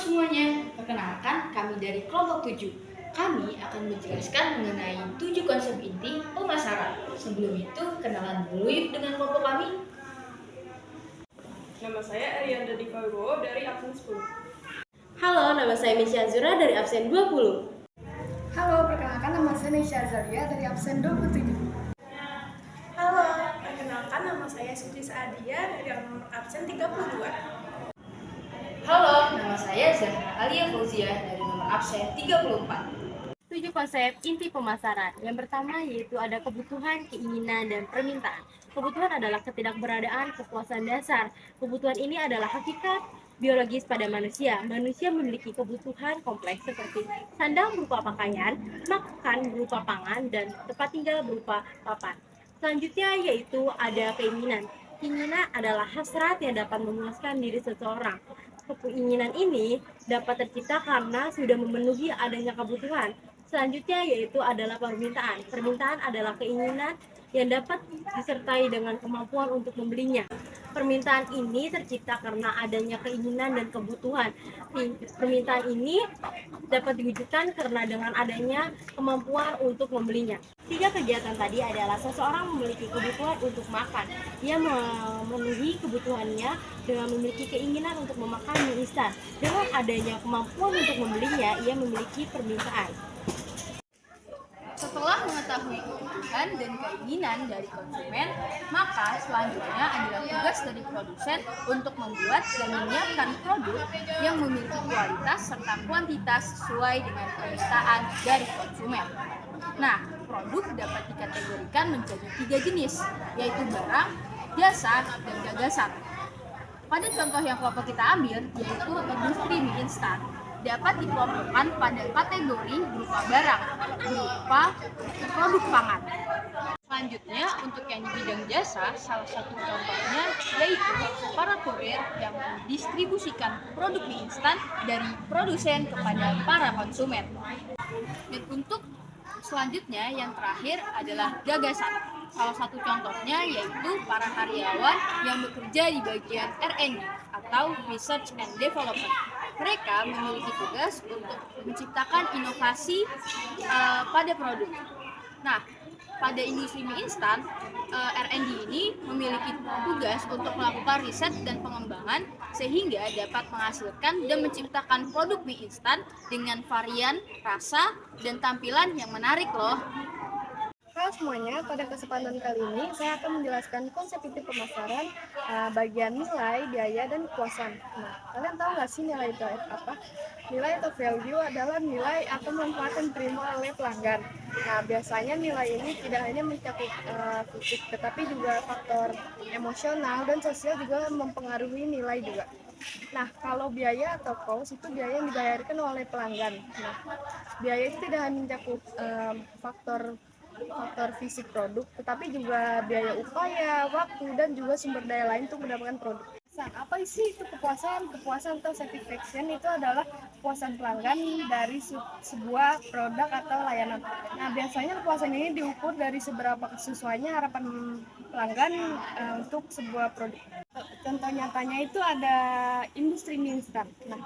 semuanya, perkenalkan kami dari kelompok 7. Kami akan menjelaskan mengenai 7 konsep inti pemasaran. Sebelum itu, kenalan dulu yuk dengan kelompok kami. Nama saya Arianda Diva Wibowo dari absen 10. Halo, nama saya Misha Azura dari absen 20. Halo, perkenalkan nama saya Nisha Azalia dari absen 27. Halo, perkenalkan nama saya Suci Saadia dari nomor absen 32. Halo, nama saya Zahra Alia Fauzia dari nomor absen 34. 7 konsep inti pemasaran. Yang pertama yaitu ada kebutuhan, keinginan, dan permintaan. Kebutuhan adalah ketidakberadaan kepuasan dasar. Kebutuhan ini adalah hakikat biologis pada manusia. Manusia memiliki kebutuhan kompleks seperti sandang berupa pakaian, makan berupa pangan, dan tempat tinggal berupa papan. Selanjutnya yaitu ada keinginan. Keinginan adalah hasrat yang dapat memuaskan diri seseorang. Keinginan ini dapat tercipta karena sudah memenuhi adanya kebutuhan. Selanjutnya yaitu adalah permintaan. Permintaan adalah keinginan yang dapat disertai dengan kemampuan untuk membelinya. Permintaan ini tercipta karena adanya keinginan dan kebutuhan. Permintaan ini dapat diwujudkan karena dengan adanya kemampuan untuk membelinya. 3 kegiatan tadi adalah seseorang memiliki kebutuhan untuk makan. Ia memenuhi kebutuhannya dengan memiliki keinginan untuk memakan mie instan. Dengan adanya kemampuan untuk membelinya, ia memiliki permintaan. Setelah mengetahui kebutuhan dan keinginan dari konsumen, maka selanjutnya adalah tugas dari produsen untuk membuat dan menyiapkan produk yang memiliki kualitas serta kuantitas sesuai dengan permintaan dari konsumen. Nah, produk dapat dikategorikan menjadi 3 jenis, yaitu barang, jasa, dan gagasan. Pada contoh yang kelompok kita ambil, yaitu industri mie instan, dapat dikelompokkan pada kategori berupa barang, berupa produk pangan. Selanjutnya, untuk yang di bidang jasa, salah satu contohnya yaitu para kurir yang mendistribusikan produk mie instan dari produsen kepada para konsumen. Dan untuk selanjutnya, yang terakhir adalah gagasan. Salah satu contohnya yaitu para karyawan yang bekerja di bagian R&D atau Research and Development. Mereka memiliki tugas untuk menciptakan inovasi pada produk. Nah, pada industri mie instan, R&D ini memiliki tugas untuk melakukan riset dan pengembangan sehingga dapat menghasilkan dan menciptakan produk mie instan dengan varian, rasa, dan tampilan yang menarik loh. Halo semuanya, pada kesempatan kali ini saya akan menjelaskan konsep inti pemasaran, bagian nilai, biaya, dan kepuasan. Nah, kalian tahu nggak sih nilai itu apa? Nilai atau value adalah nilai atau manfaat yang diterima oleh pelanggan. Nah, biasanya nilai ini tidak hanya mencakup fisik, tetapi juga faktor emosional dan sosial juga mempengaruhi nilai juga. Nah, kalau biaya atau cost itu biaya yang dibayarkan oleh pelanggan. Nah, biaya itu tidak hanya mencakup faktor fisik produk, tetapi juga biaya upaya, waktu, dan juga sumber daya lain untuk mendapatkan produk. Apa sih itu kepuasan? Kepuasan atau satisfaction itu adalah kepuasan pelanggan dari sebuah produk atau layanan. Nah, biasanya kepuasan ini diukur dari seberapa sesuainya harapan pelanggan untuk sebuah produk. Contoh nyatanya itu ada industri mie instan. Nah,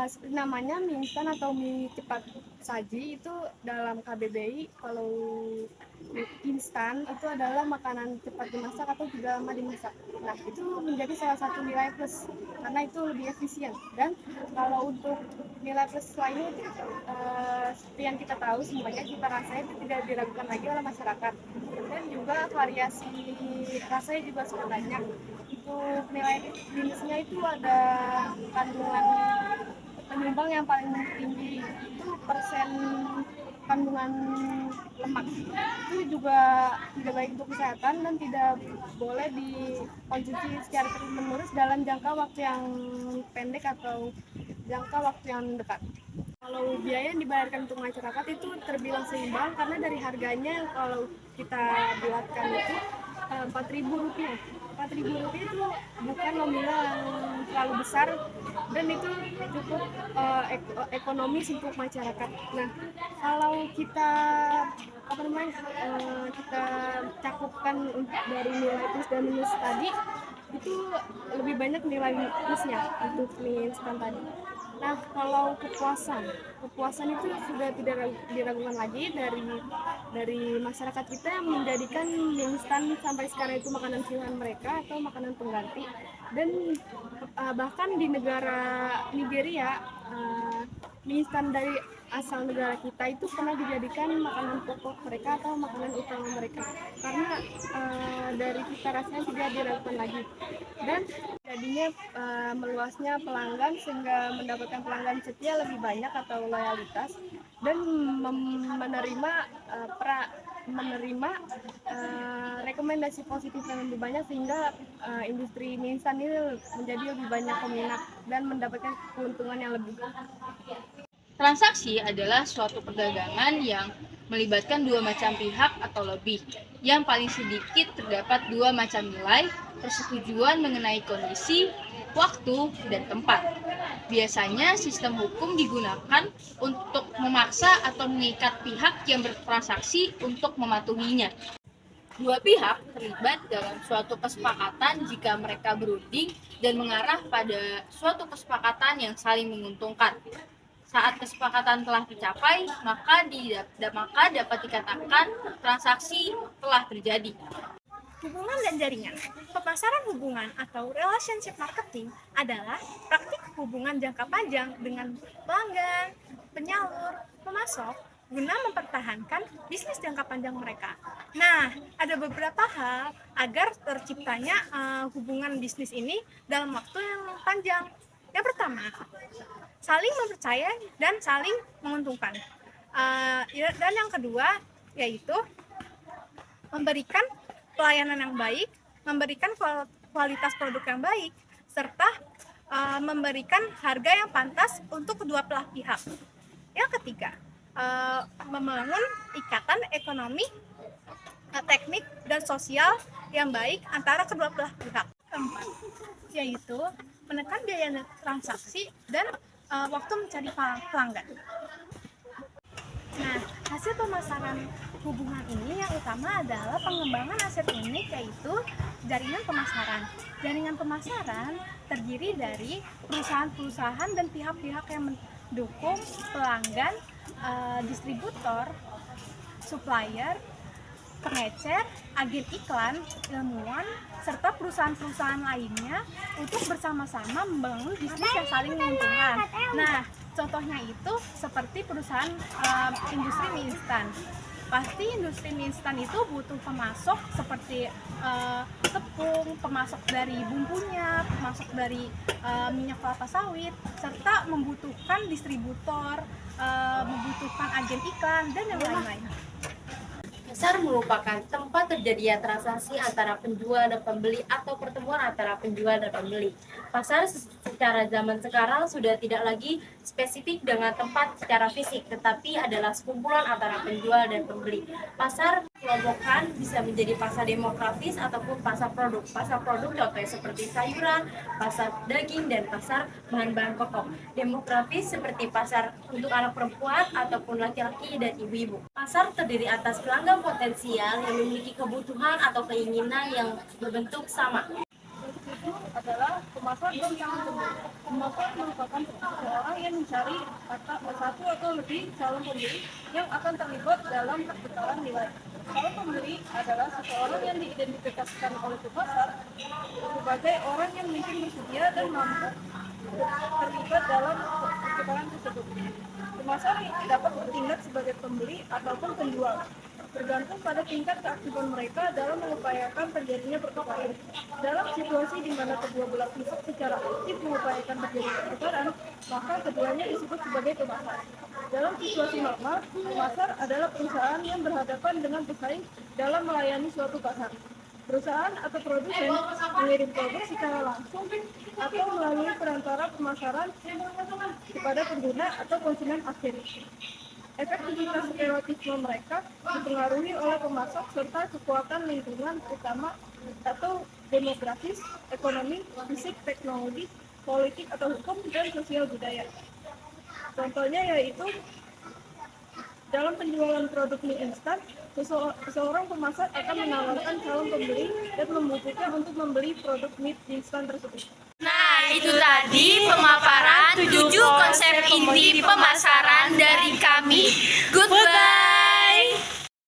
seperti namanya mie instan atau mie cepat saji itu dalam KBBI, kalau mie instan itu adalah makanan cepat dimasak atau tidak lama dimasak. Nah, itu menjadi salah satu nilai plus karena itu lebih efisien. Dan kalau untuk nilai plus lainnya itu seperti yang kita tahu semuanya, cita rasanya itu tidak diragukan lagi oleh masyarakat. Dan juga variasi rasanya juga sangat banyak. Untuk nilai minusnya itu ada kandungan penyumbang yang paling tinggi itu persen kandungan lemak, itu juga tidak baik untuk kesehatan dan tidak boleh dikonsumsi secara terus-menerus dalam jangka waktu yang pendek atau jangka waktu yang dekat. Kalau biaya yang dibayarkan untuk masyarakat itu terbilang seimbang karena dari harganya kalau kita buatkan itu Rp4.000. Rp4.000 itu bukan nominal yang terlalu besar dan itu cukup ekonomis untuk masyarakat. Nah, kalau kita kita cakupkan dari nilai plus dan minus tadi, itu lebih banyak nilai plusnya untuk mie instan tadi. Nah, kalau kepuasan itu sudah tidak diragukan lagi dari masyarakat kita yang menjadikan mie instan sampai sekarang itu makanan pilihan mereka atau makanan pengganti. Dan bahkan di negara Nigeria, mie instan dari asal negara kita itu pernah dijadikan makanan pokok mereka atau makanan utama mereka, karena dari cita rasanya tidak diragukan lagi. Dan jadinya meluasnya pelanggan sehingga mendapatkan pelanggan setia lebih banyak atau loyalitas, dan menerima rekomendasi positif yang lebih banyak, sehingga industri mie instan ini menjadi lebih banyak peminat dan mendapatkan keuntungan yang lebih. Transaksi adalah suatu perdagangan yang melibatkan dua macam pihak atau lebih. Yang paling sedikit terdapat dua macam nilai, persetujuan mengenai kondisi, waktu, dan tempat. Biasanya sistem hukum digunakan untuk memaksa atau mengikat pihak yang bertransaksi untuk mematuhinya. Dua pihak terlibat dalam suatu kesepakatan jika mereka berunding dan mengarah pada suatu kesepakatan yang saling menguntungkan. Saat kesepakatan telah dicapai, maka dapat dikatakan transaksi telah terjadi. Hubungan dan jaringan. Pemasaran hubungan atau relationship marketing adalah praktik hubungan jangka panjang dengan pelanggan, penyalur, pemasok guna mempertahankan bisnis jangka panjang mereka. Nah, ada beberapa hal agar terciptanya hubungan bisnis ini dalam waktu yang panjang. Yang pertama, saling mempercayai dan saling menguntungkan. Dan yang kedua yaitu memberikan pelayanan yang baik, memberikan kualitas produk yang baik, serta memberikan harga yang pantas untuk kedua belah pihak. Yang ketiga, membangun ikatan ekonomi, teknik, dan sosial yang baik antara kedua belah pihak. Keempat, yaitu menekan biaya transaksi dan waktu mencari pelanggan. Nah, hasil pemasaran hubungan ini yang utama adalah pengembangan aset unik, yaitu jaringan pemasaran. Jaringan pemasaran terdiri dari perusahaan-perusahaan dan pihak-pihak yang mendukung pelanggan, distributor, supplier, pengecer, agen iklan, ilmuwan, serta perusahaan-perusahaan lainnya untuk bersama-sama membangun bisnis yang saling menguntungkan. Nah, contohnya itu seperti perusahaan industri mie instan. Pasti industri mie instan itu butuh pemasok seperti tepung, pemasok dari bumbunya, pemasok dari minyak kelapa sawit, serta membutuhkan distributor, membutuhkan agen iklan, dan yang lain-lain. Pasar merupakan tempat terjadinya transaksi antara penjual dan pembeli atau pertemuan antara penjual dan pembeli. Pasar secara zaman sekarang sudah tidak lagi spesifik dengan tempat secara fisik, tetapi adalah sekumpulan antara penjual dan pembeli. Pasar kelompokan bisa menjadi pasar demografis ataupun pasar produk. Pasar produk contohnya seperti sayuran, pasar daging, dan pasar bahan-bahan pokok. Demografis seperti pasar untuk anak perempuan ataupun laki-laki dan ibu-ibu. Pasar terdiri atas pelanggan potensial yang memiliki kebutuhan atau keinginan yang berbentuk sama. Itu adalah pemasar dan calon pembeli. Pemasar merupakan seseorang yang mencari satu atau lebih calon pembeli yang akan terlibat dalam pertukaran nilai. Calon pembeli adalah seseorang yang diidentifikasikan oleh pemasar sebagai orang yang mungkin bersedia dan mampu terlibat dalam pertukaran tersebut. Pemasar dapat bertindak sebagai pembeli ataupun penjual, tergantung pada tingkat keaktifan mereka dalam mengupayakan terjadinya pertukaran. Dalam situasi di mana kedua belah pihak secara aktif mengupayakan terjadinya pertukaran, maka keduanya disebut sebagai pemasar. Dalam situasi normal, pemasar adalah perusahaan yang berhadapan dengan pesaing dalam melayani suatu pasar. Perusahaan atau produsen mengirim produk secara langsung atau melalui perantara pemasaran kepada pengguna atau konsumen akhir. Efektivitas relatifnya mereka dipengaruhi oleh pemasok serta kekuatan lingkungan utama atau demografis, ekonomi, fisik, teknologi, politik atau hukum, dan sosial budaya. Contohnya yaitu dalam penjualan produk mie instan, seseorang pemasar akan menawarkan calon pembeli dan membuktikan untuk membeli produk mie instan tersebut. Nah, itu tadi pemaparan 7 di pemasaran.